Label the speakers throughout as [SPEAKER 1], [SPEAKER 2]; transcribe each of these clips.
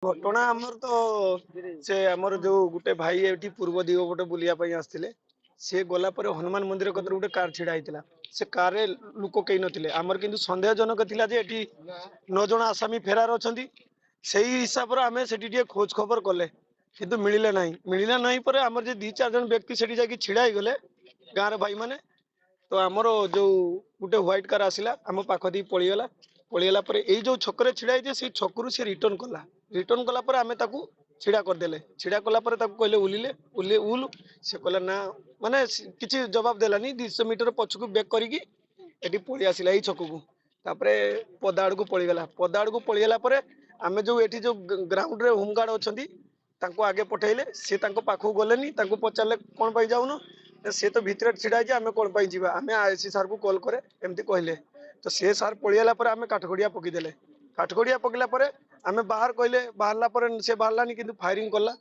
[SPEAKER 1] घटना आमर तो से आमर जो गोटे भाई एठी पूर्व दिग गोटे बुलिया पई आस्थिले से गला पर हनुमान मंदिर कतर गोटे कार छिड़ा हैतिला से कार रे लोक केही नथिले आमर किंतु संदेहजनक थिला जे एठी 9 जण आसामी फेरार अछंती सेही हिसाब रे आमे सेठी टिके खोज खबर कले किंतु मिलिला नाही पर आमर जे 2-4 जण व्यक्ति सेठी जाकी छिड़ा ही गले गार भाई माने तो आमर जो गोटे व्हाइट कार आसिला आम पाखदी पळीगला पळीगला पर एई जो छकरे छिड़ा है से छकरू से रिटर्न कला पर आमे ताकू छिड़ा कर देले छिड़ा कला पर ताकू कहले उलिले उले उल से कहला ना माने किछि जवाब देलानी 200 मीटर पछकू बैक करिकी एटी पळी आसिला एई छकू तापरे पदाड़ को पळीगला पर आमे जो एटी जो ग्राउंड रे होमगार्ड अछंती तांको आगे पठेले से तांको पाखू गलेनी तांको पचारले कोन पई जाउनो से तो भीतर छिड़ा जे आमे कोन पई जीवा आमे आईसी सर को कॉल करे एमती कहले तो से सर पळीगला पर आमे काठगड़िया पकी देले काठगड़िया पकला पर आमे बाहर कहले बाहरला पर से बाहरलानी किंतु फायरिंग करला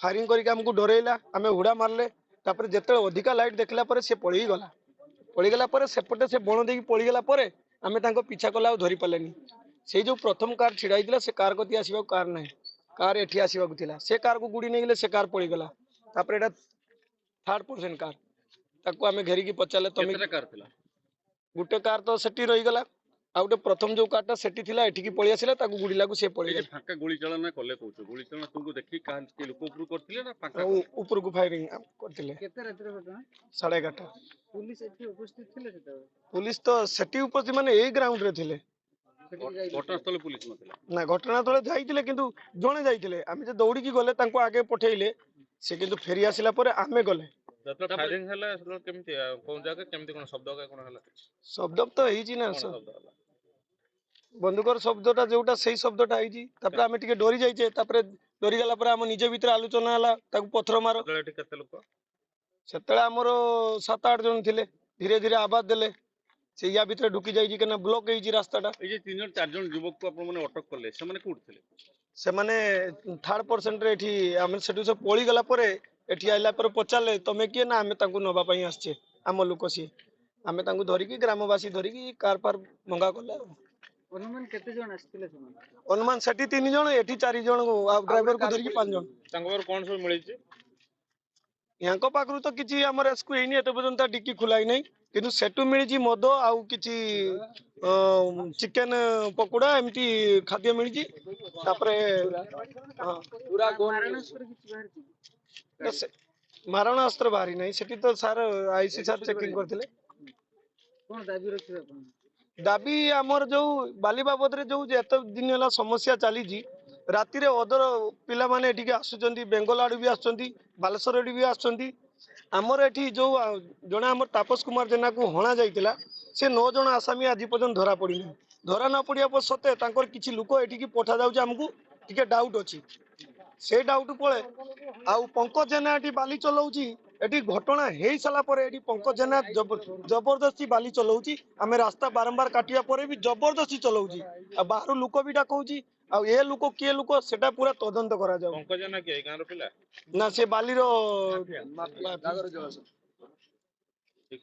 [SPEAKER 1] फायरिंग करके हमको डरेला आमे हुड़ा मारले तापर जेते अधिका लाइट देखला पर से पळी गला पर सेपटे से बण देकी पळी गला पर आमे तांको पीछा कला धरि पालेनी से जो प्रथम कार छिड़ा हितला से कार कति आसीबा कार नाही कार एठी आसीबा थिला से कार को गुडी नेगले से कार पळी गला तापर एटा थर्ड पर्सन कार ताको आमे घेरी की पचाले तमे
[SPEAKER 2] कार थिला
[SPEAKER 1] गुटे कार तो सेठी रही गला आ गोटे प्रथम जो कारटा सेठी थिला एठी पळी आसिला ताको गुडी लागू से पळी गला
[SPEAKER 2] फाका गोली चलना कले कहू गोली चलना तुमको देखि कान के लोक ऊपर करथिले ना फाका
[SPEAKER 1] ऊपर को फायरिंग करथिले
[SPEAKER 2] केते रात्र घटना
[SPEAKER 1] 11:30
[SPEAKER 2] पुलिस एठी उपस्थित थिले सेता
[SPEAKER 1] पुलिस तो सेठी उपस्थित माने एई ग्राउंड रे थिले
[SPEAKER 2] घटनास्थल पुलिस नथिला
[SPEAKER 1] ना घटनास्थल जाइतिले किंतु जणे जाइतिले आमे जे दौड़ी की गले तांको आगे पठेइले से किंतु फेरी आसिला पर आमे गले
[SPEAKER 2] जत फायरिंग हला केमती कोन जगह केमती कोन शब्द का कोन हला
[SPEAKER 1] शब्द तो हेजी ना बंदूकर शब्दटा जोटा सही शब्दटा आईजी तापर आमे टिके डोरी जाइछे तापर डोरी गला पर हम निजे भीतर आलोचना हला ताकू पत्थर मारो
[SPEAKER 2] एठी केते लोक
[SPEAKER 1] सेतळे हमरो 7-8 जन थिले धीरे धीरे आवाज देले से या भीतर ढुकी जाइजी केना ब्लॉक हेजी रास्ताटा
[SPEAKER 2] ए जे 3 जन 4 जन युवक को अपन माने अटक करले से माने कोठ थिले
[SPEAKER 1] से माने थर्ड पर्सन रे एठी हम सेटू से पोली गला पर एठी आइला पर पचाले तमे किए ना आमे तांकू नबा पई आछे आम लोक सी आमे तांकू धरि की ग्रामवासी धरि की कार पार मंगा करला
[SPEAKER 2] अनुमान केते जन आस्थिले से
[SPEAKER 1] अनुमान सेठी 3 जन एठी 4 जन ड्राइवर को धरि की 5 जन
[SPEAKER 2] तांगर कोन सब मिलै छै
[SPEAKER 1] यांको पाखरु तो किछि हमर एसकु हेनी एते पर्यंत डिक्की खुलाई नै किंतु सेटु मिली जी मदो आउ किछि चिकन पकोड़ा एमती खाद्य मिली जी तापरे पूरा
[SPEAKER 2] मारणास्त्र किछि बाहर
[SPEAKER 1] छी मारणास्त्र बाहरी नै सेठी तो सर आईसी सर चेकिंग करथिले
[SPEAKER 2] कोन दाबी रखिबे अपन
[SPEAKER 1] दाबी आमर जो बाली बाबद रे जो एत दिन हला समस्या चली जी राति रे अदर पिला माने एठी आसुचंदी बेंगल आडू भी आसुचंदी बालेश्वर आडू भी आसुचंदी आमर एठी जो जणा आमर तापस कुमार जेना को हणा जाइतिला से 9 जण आसामी आज पर्यंत धरा पड़ी धरा ना पड़िया पर सते तांकर किछि लोक एठी की पठा जाउछ हमकु टिके डाउट अछि से डाउट पळे आउ पंकज जेना एठी बाली चलाउची एठी घटना हेई साला पर एठी पंकज जेना जबरदस्ती बाली चलाउची आमे रास्ता बारंबार काटिया पर भी जबरदस्ती चलाउची आ बाहर लोक भी डाकउची आ ए लोक के लोक सेटा पूरा तदंत करा जाउ
[SPEAKER 2] पंकज जेना के गांर पिला
[SPEAKER 1] ना से बाली रो
[SPEAKER 2] ठीक